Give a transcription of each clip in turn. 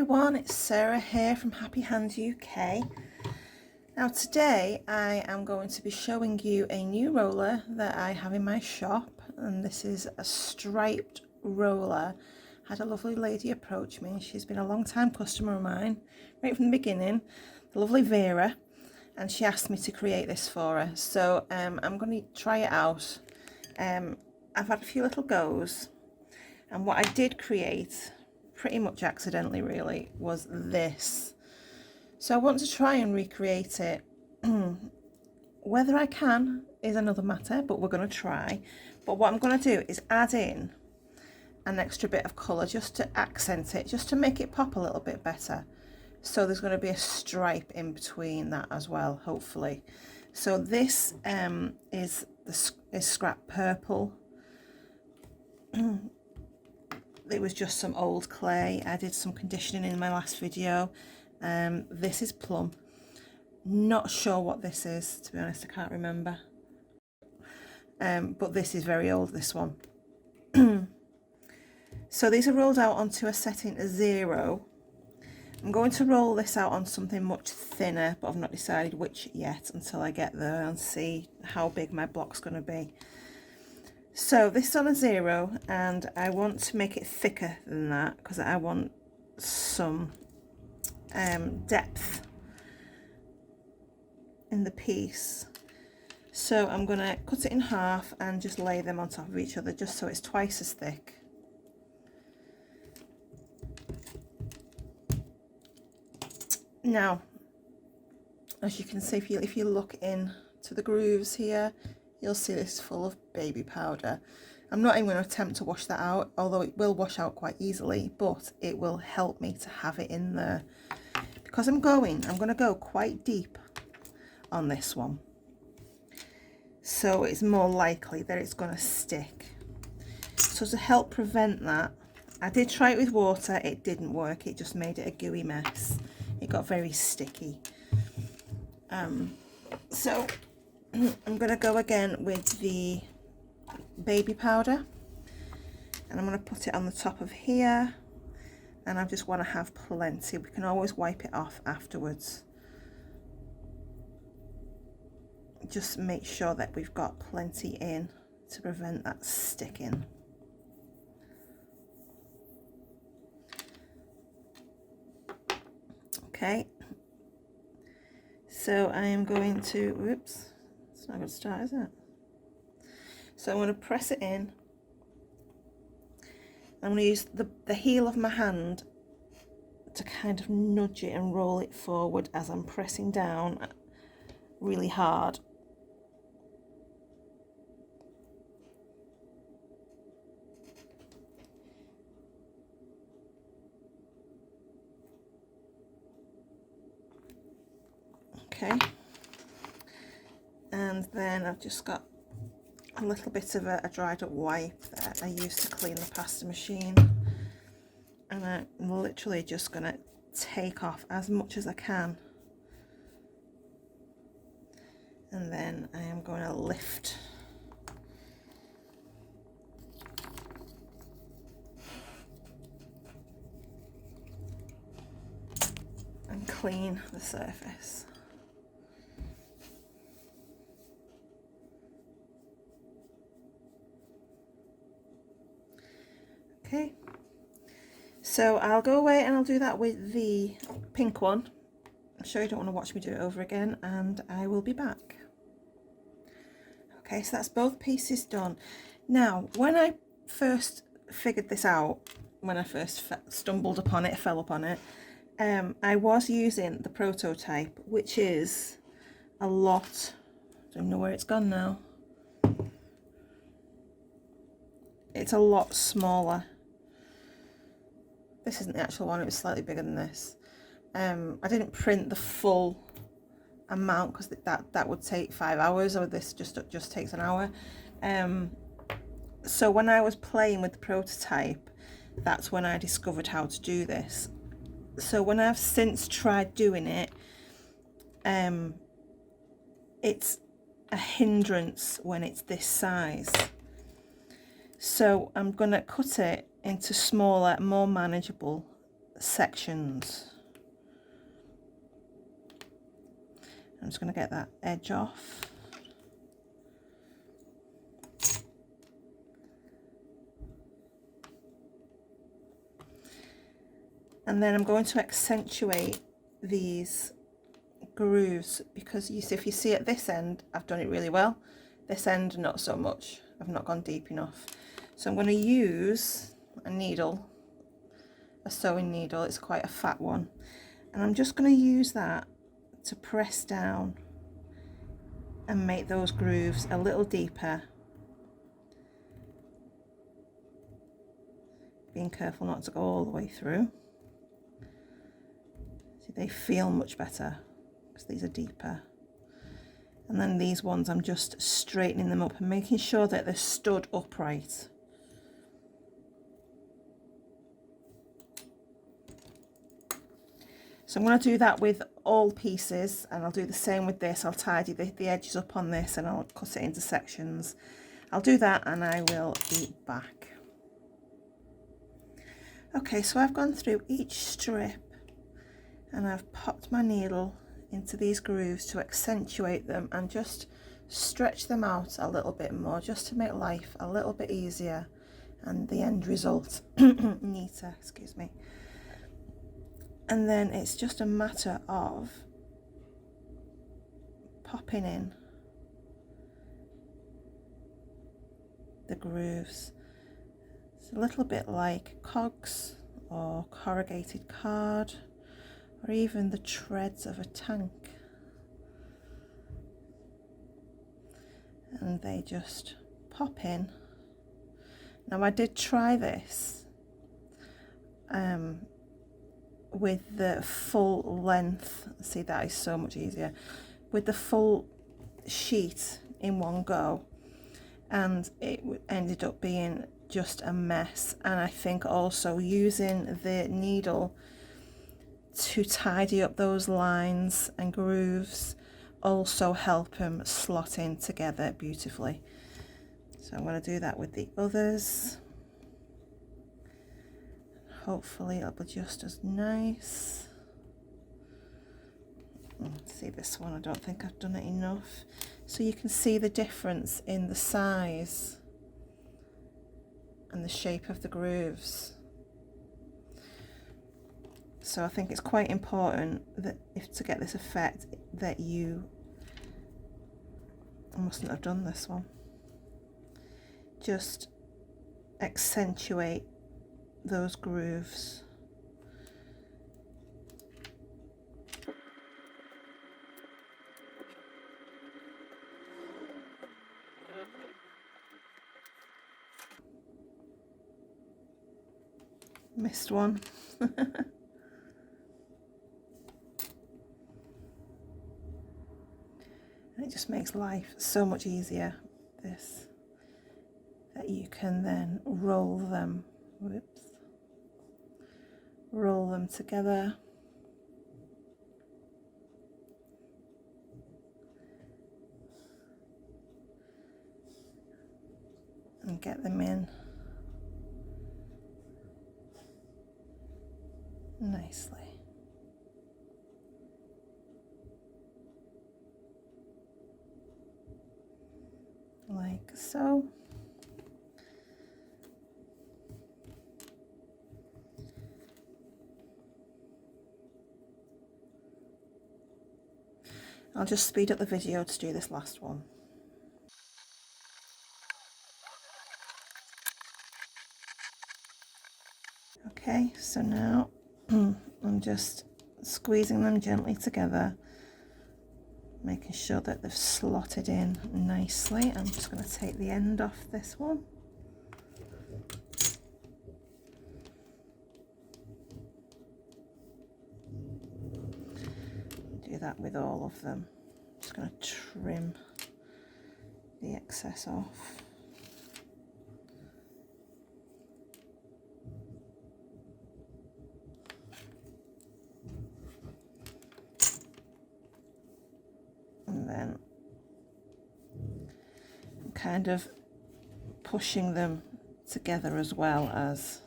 everyone, it's Sarah here from Happy Hands UK. Now today I am going to be showing you a new roller that I have in my shop, and this is a striped roller. I had a lovely lady approach me. She's been a long time customer of mine right from the beginning, the lovely Vera, and she asked me to create this for her. So I'm going to try it out. I've had a few little goes, and what I did create, pretty much accidentally really, was this. So I want to try and recreate it. Whether I can is another matter, but we're going to try. But what I'm going to do is add in an extra bit of colour just to accent it, just to make it pop a little bit better. So there's going to be a stripe in between that as well, hopefully. So this is scrap purple. It was just some old clay. I did some conditioning in my last video. This is plum. Not sure what this is, to be honest, I can't remember. But this is very old, this one. So these are rolled out onto a setting 0. I'm going to roll this out on something much thinner, but I've not decided which yet until I get there and see how big my block's going to be. So this is on a 0, and I want to make it thicker than that because I want some depth in the piece. So I'm going to cut it in half and just lay them on top of each other just so it's twice as thick. Now, as you can see, if you look in to the grooves here, you'll see this is full of baby powder. I'm not even going to attempt to wash that out, although it will wash out quite easily, but it will help me to have it in there. Because I'm going to go quite deep on this one. So it's more likely that it's going to stick. So to help prevent that, I did try it with water, it didn't work, it just made it a gooey mess. It got very sticky. So I'm going to go again with the baby powder, and I'm going to put it on the top of here, and I just want to have plenty. We can always wipe it off afterwards. Just make sure that we've got plenty in to prevent that sticking. Okay, so I am going to, whoops, it's not going to start, is it? So I'm going to press it in. I'm going to use the heel of my hand to kind of nudge it and roll it forward as I'm pressing down really hard. Okay, and then I've just got a little bit of a dried up wipe that I use to clean the pasta machine, and I'm literally just going to take off as much as I can, and then I am going to lift and clean the surface. Okay, so I'll go away and I'll do that with the pink one. I'm sure you don't want to watch me do it over again, and I will be back. Okay, so that's both pieces done. Now, when I first figured this out, when I first stumbled upon it, fell upon it, I was using the prototype, which is a lot, I don't know where it's gone now. It's a lot smaller. This isn't the actual one, it was slightly bigger than this. I didn't print the full amount because that would take 5 hours, or this just takes an hour. So when I was playing with the prototype, that's when I discovered how to do this. So when I've since tried doing it, it's a hindrance when it's this size. So I'm going to cut it into smaller, more manageable sections. I'm just going to get that edge off. And then I'm going to accentuate these grooves, because you see, if you see at this end, I've done it really well. This end, not so much. I've not gone deep enough. So I'm going to use a needle, a sewing needle. It's quite a fat one. And I'm just going to use that to press down and make those grooves a little deeper. Being careful not to go all the way through. See, they feel much better because these are deeper. And then these ones, I'm just straightening them up and making sure that they're stood upright. So I'm going to do that with all pieces, and I'll do the same with this. I'll tidy the edges up on this and I'll cut it into sections. I'll do that and I will be back. Okay, so I've gone through each strip and I've popped my needle into these grooves to accentuate them and just stretch them out a little bit more, just to make life a little bit easier and the end result neater, excuse me. And then it's just a matter of popping in the grooves. It's a little bit like cogs or corrugated card, or even the treads of a tank. And they just pop in. Now I did try this with the full length. See, that is so much easier with the full sheet in one go, and it ended up being just a mess. And I think also using the needle to tidy up those lines and grooves also help them slot in together beautifully. So I'm going to do that with the others. Hopefully it'll be just as nice. See, this one, I don't think I've done it enough. So you can see the difference in the size and the shape of the grooves. So I think it's quite important that to get this effect that I mustn't have done this one. Just accentuate those grooves. Missed one. And it just makes life so much easier, this, that you can then roll them, roll them together. And get them in nicely. Like so. I'll just speed up the video to do this last one. Okay, so now I'm just squeezing them gently together, making sure that they've slotted in nicely. I'm just going to take the end off this one. Do that with all of them. Just going to trim the excess off. And then I'm kind of pushing them together as well as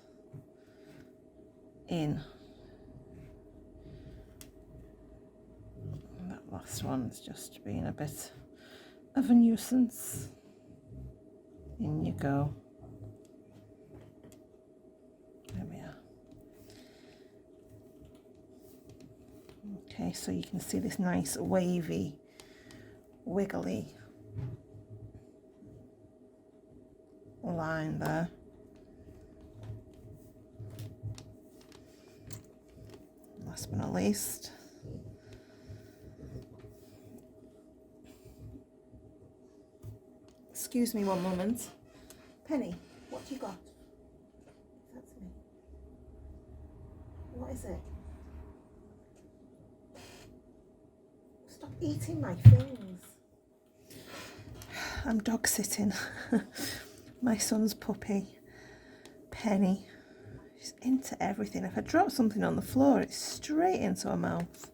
in. last one's just being a bit of a nuisance. In you go. There we are. Okay, so you can see this nice wavy, wiggly line there. Last but not least, excuse me one moment. Penny, what you got? That's me. What is it? Stop eating my things. I'm dog sitting my son's puppy, Penny. She's into everything. If I drop something on the floor, it's straight into her mouth.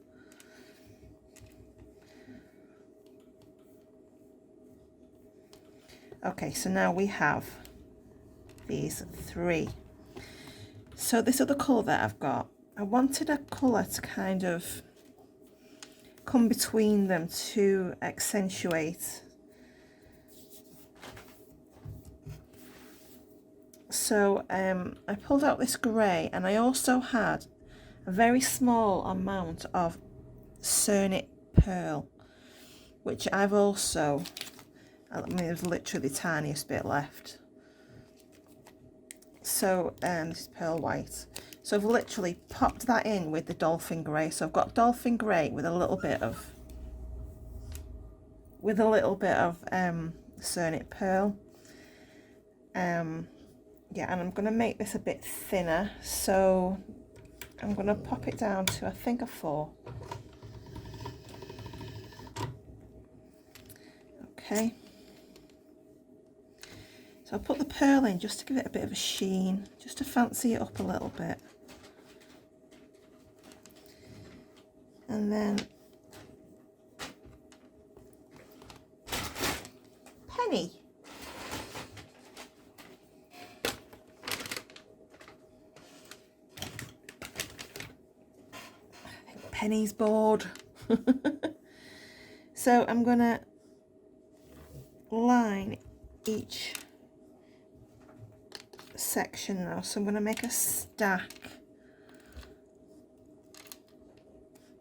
Okay, so now we have these three. So this other colour that I've got, I wanted a colour to kind of come between them to accentuate. So I pulled out this grey, and I also had a very small amount of Cernit Pearl, which I've also, I mean, there's literally the tiniest bit left. So this is pearl white. So I've literally popped that in with the dolphin grey. So I've got dolphin grey with a little bit of Cernit Pearl. Yeah, and I'm going to make this a bit thinner, so I'm going to pop it down to, I think, a 4. Okay. So I'll put the pearl in just to give it a bit of a sheen, just to fancy it up a little bit. And then Penny. Penny's bored. So I'm gonna line each section now. So I'm gonna make a stack,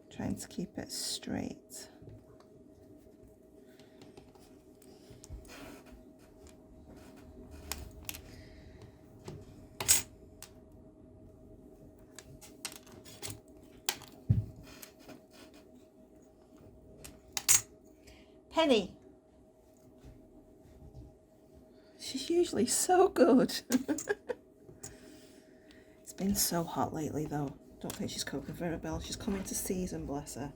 trying to keep it straight. Penny. She's usually so good. It's been so hot lately though. Don't think she's coping very well. She's coming to season, bless her.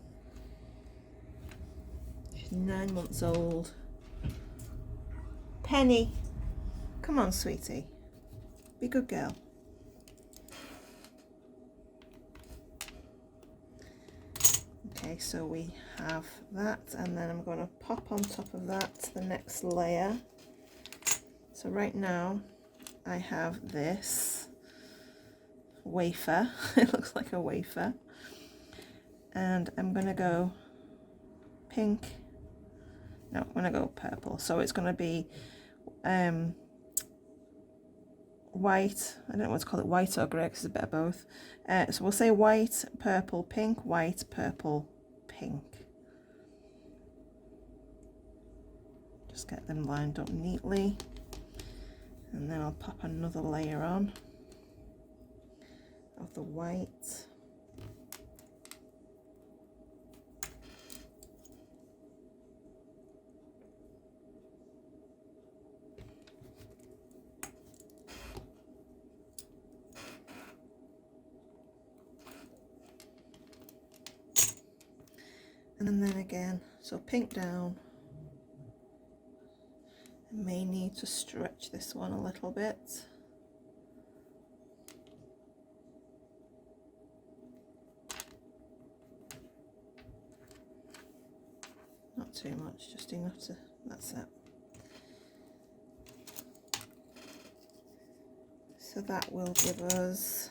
She's 9 months old. Penny. Come on, sweetie. Be a good girl. Okay, so we have that, and then I'm going to pop on top of that the next layer. So right now I have this wafer. It looks like a wafer, and I'm going to go pink. No, I'm going to go purple. So it's going to be white. I don't know what to call it, white or grey, 'cause it's a bit of both. So we'll say white, purple, pink, white, purple, pink. Just get them lined up neatly, and then I'll pop another layer on of the white. And then again, so pink down. I may need to stretch this one a little bit. Not too much, just enough to, that's it. So that will give us,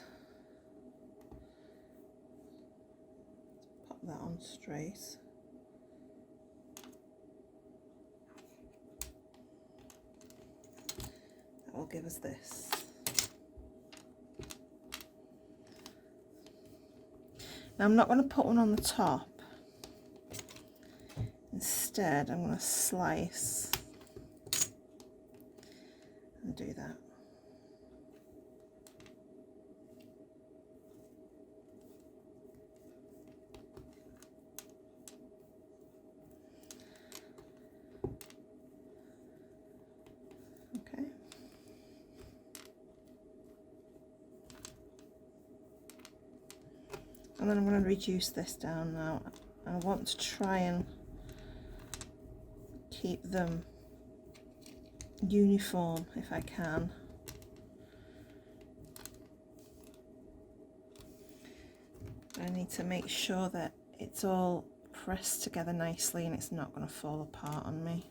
pop that on straight. will give us this. Now I'm not going to put one on the top. Instead, I'm going to slice and do that. Okay. And then I'm going to reduce this down now. I want to try and keep them uniform if I can. I need to make sure that it's all pressed together nicely and it's not going to fall apart on me.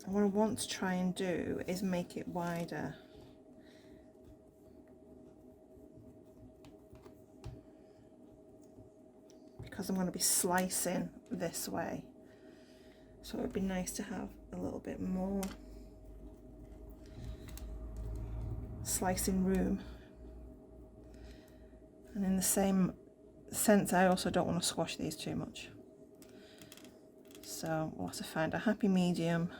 And what I want to try and do is make it wider. Because I'm going to be slicing this way. So it would be nice to have a little bit more slicing room. And in the same sense, I also don't want to squash these too much. So we'll have to find a happy medium.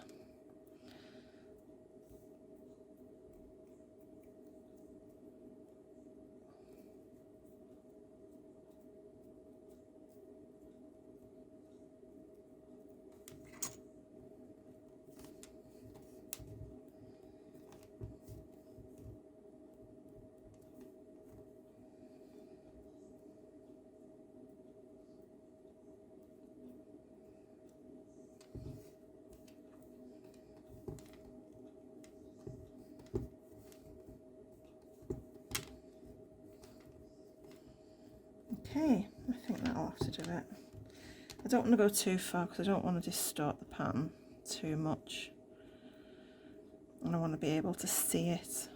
Okay, I think that'll have to do it. I don't want to go too far because I don't want to distort the pattern too much. And I want to be able to see it.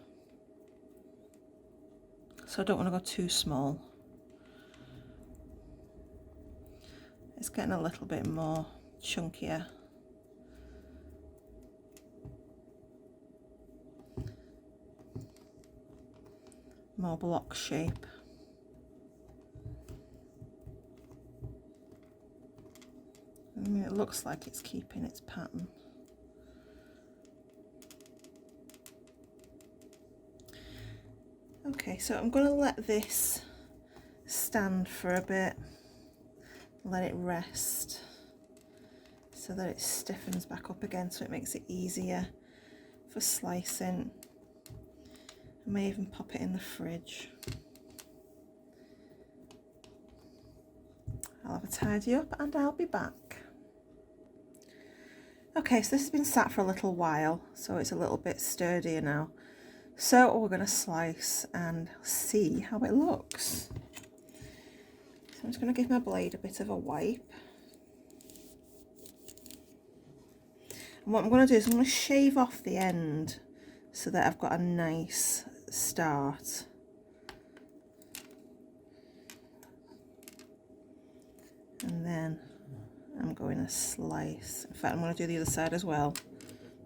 So I don't want to go too small. It's getting a little bit more chunkier. More block shape. I mean, it looks like it's keeping its pattern. Okay, so I'm going to let this stand for a bit, let it rest so that it stiffens back up again, so it makes it easier for slicing. I may even pop it in the fridge. I'll have a tidy up and I'll be back. Okay, so this has been sat for a little while, so it's a little bit sturdier now. So we're going to slice and see how it looks. So I'm just going to give my blade a bit of a wipe. And what I'm going to do is I'm going to shave off the end so that I've got a nice start. And then I'm going to slice. In fact, I'm going to do the other side as well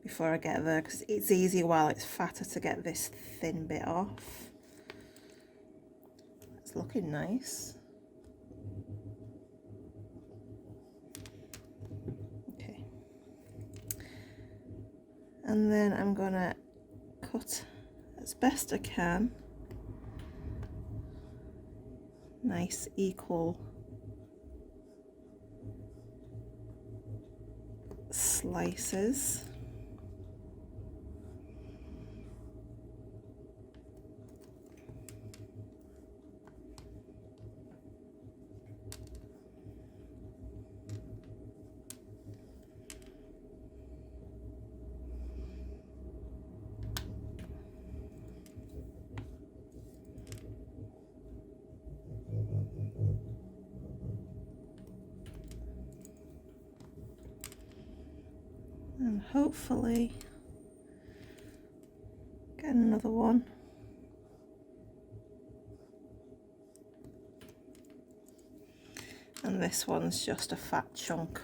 before I get there, because it's easier while it's fatter to get this thin bit off. It's looking nice. Okay. And then I'm going to cut as best I can. Nice equal slices. And hopefully get another one. And this one's just a fat chunk.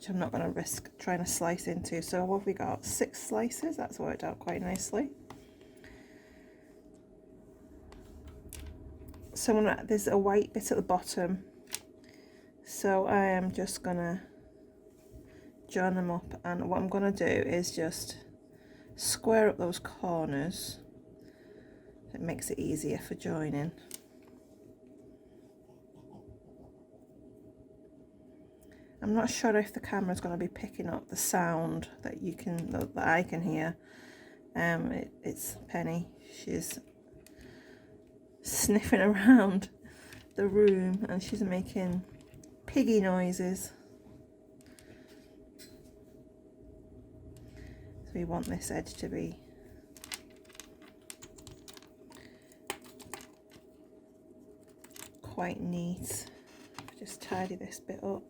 which I'm not going to risk trying to slice into. So what have we got? 6 slices. That's worked out quite nicely. So there's a white bit at the bottom, so I am just going to join them up, and what I'm going to do is just square up those corners. It makes it easier for joining. I'm not sure if the camera's going to be picking up the sound that I can hear. It's Penny. She's sniffing around the room and she's making piggy noises. So we want this edge to be quite neat. Just tidy this bit up.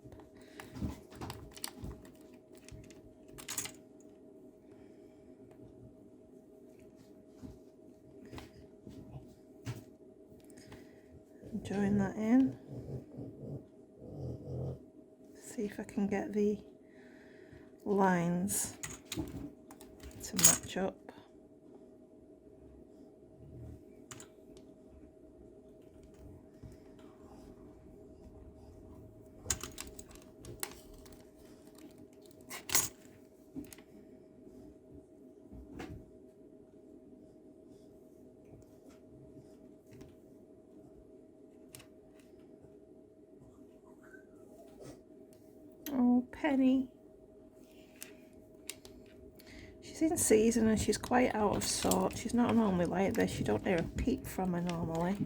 Join that in. See if I can get the lines to match up. Oh, Penny. She's in season and she's quite out of sort. She's not normally like this. You don't hear a peep from her normally.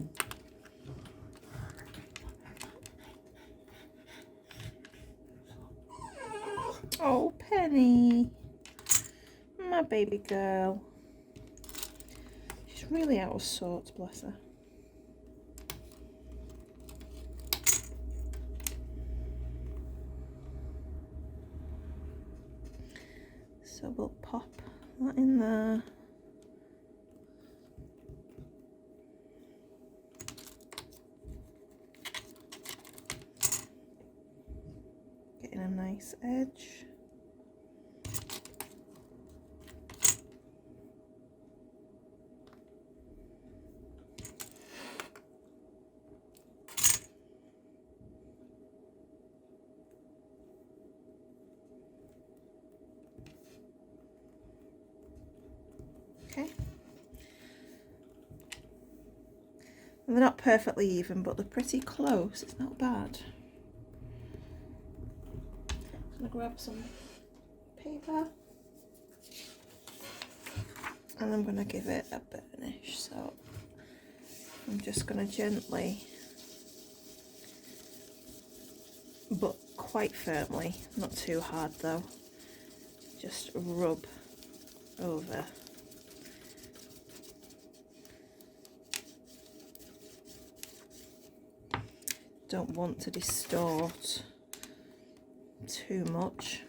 Oh, Penny. My baby girl. She's really out of sorts, bless her. So we'll pop that in there. Getting a nice edge. Okay. And they're not perfectly even, but they're pretty close. It's not bad. I'm going to grab some paper and I'm going to give it a burnish. So I'm just going to gently, but quite firmly, not too hard though, just rub over. Don't want to distort too much.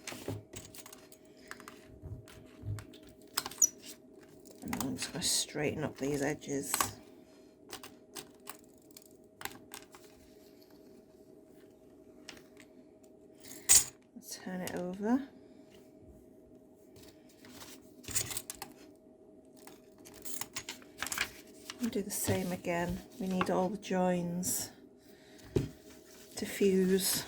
And I'm just going to straighten up these edges. Turn it over. And do the same again. We need all the joins to fuse.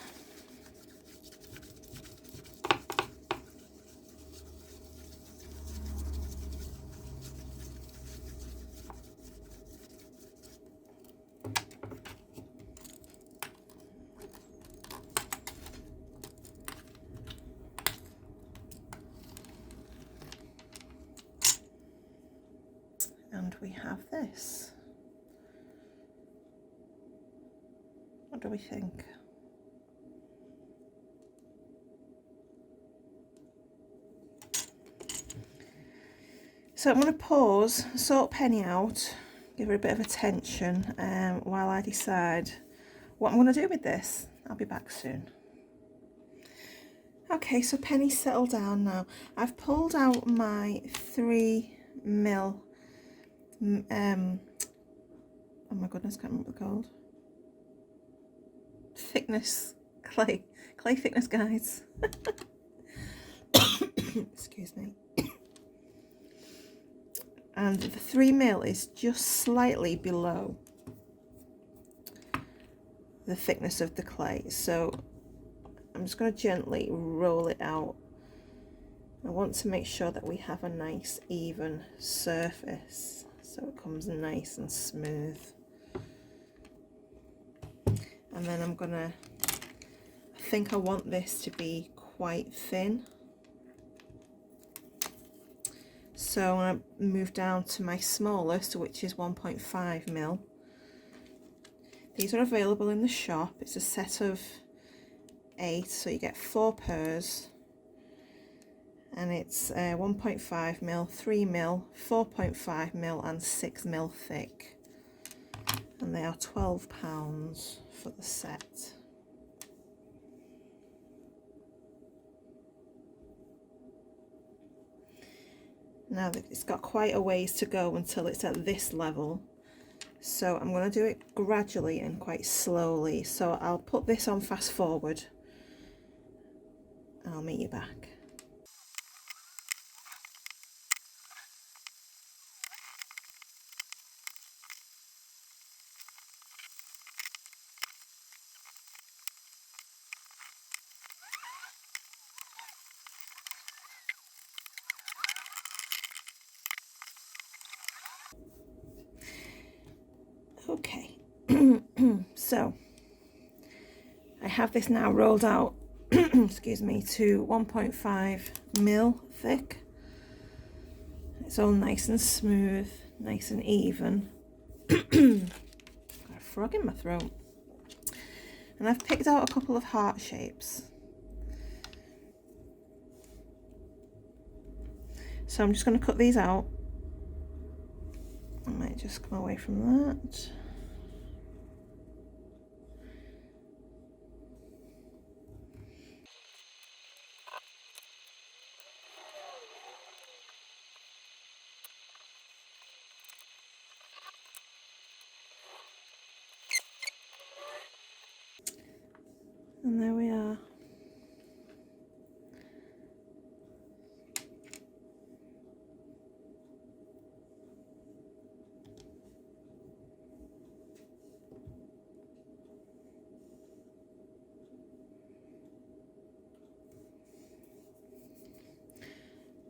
And we have this. What do we think? So I'm going to pause, sort Penny out, give her a bit of attention while I decide what I'm going to do with this. I'll be back soon. Okay, so Penny's settled down now. I've pulled out my 3mm, oh my goodness, can't remember what they're called, thickness clay thickness guides. Excuse me. And the 3mm is just slightly below the thickness of the clay, so I'm just going to gently roll it out. I want to make sure that we have a nice even surface so it comes nice and smooth. And then I think I want this to be quite thin. So I'm going to move down to my smallest, which is 1.5mm. These are available in the shop. It's a set of 8, so you get 4 pairs. And it's 1.5mm, 3mm, 4.5mm and 6mm thick. And they are £12 for the set. Now it's got quite a ways to go until it's at this level, so I'm going to do it gradually and quite slowly. So I'll put this on fast forward and I'll meet you back. Okay, so I have this now rolled out, excuse me, to 1.5mm thick. It's all nice and smooth, nice and even. Got a frog in my throat. And I've picked out a couple of heart shapes. So I'm just going to cut these out. I might just come away from that. And there we are.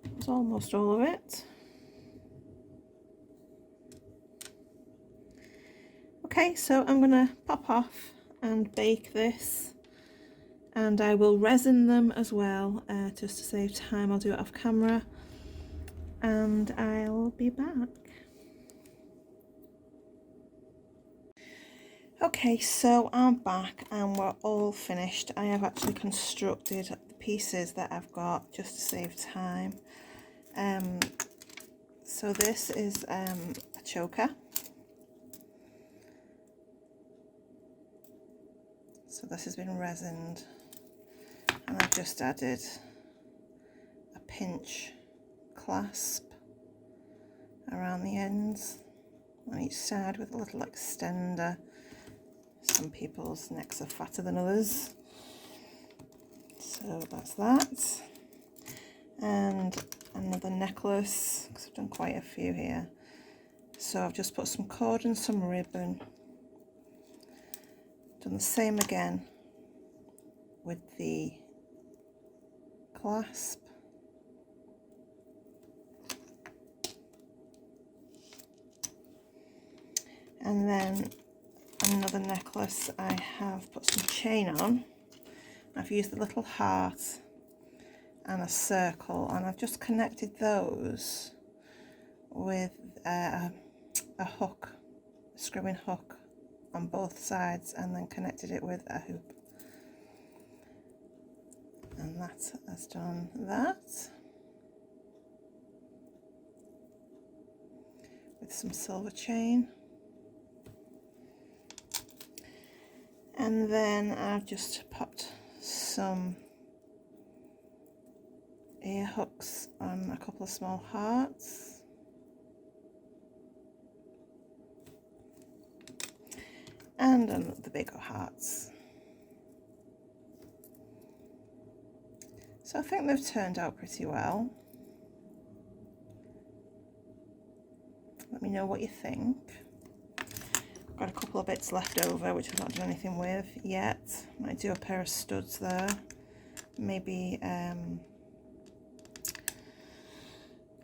That's almost all of it. Okay, so I'm going to pop off and bake this, and I will resin them as well, just to save time. I'll do it off camera and I'll be back. Okay, so I'm back and we're all finished. I have actually constructed the pieces that I've got just to save time. So this is a choker. So this has been resined, and I've just added a pinch clasp around the ends on each side with a little extender. Some people's necks are fatter than others, so that's that. And another necklace, because I've done quite a few here. So I've just put some cord and some ribbon. Done the same again with the clasp. And then another necklace, I have put some chain on. I've used the little heart and a circle, and I've just connected those with a hook, a screw-in hook on both sides, and then connected it with a hoop. And that has done that. With some silver chain. And then I've just popped some ear hooks on a couple of small hearts. And on the bigger hearts. So I think they've turned out pretty well. Let me know what you think. Got a couple of bits left over which I've not done anything with yet. Might do a pair of studs there. Maybe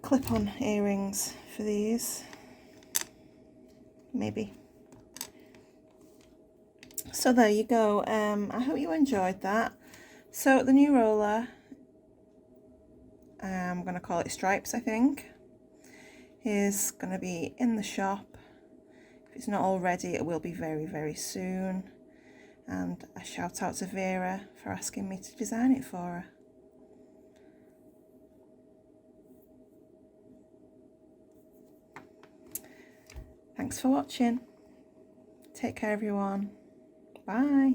clip-on earrings for these. Maybe. So there you go. I hope you enjoyed that. So the new roller, I'm going to call it Stripes, I think, is going to be in the shop. If it's not already, it will be very, very soon. And a shout out to Vera for asking me to design it for her. Thanks for watching. Take care, everyone. Bye.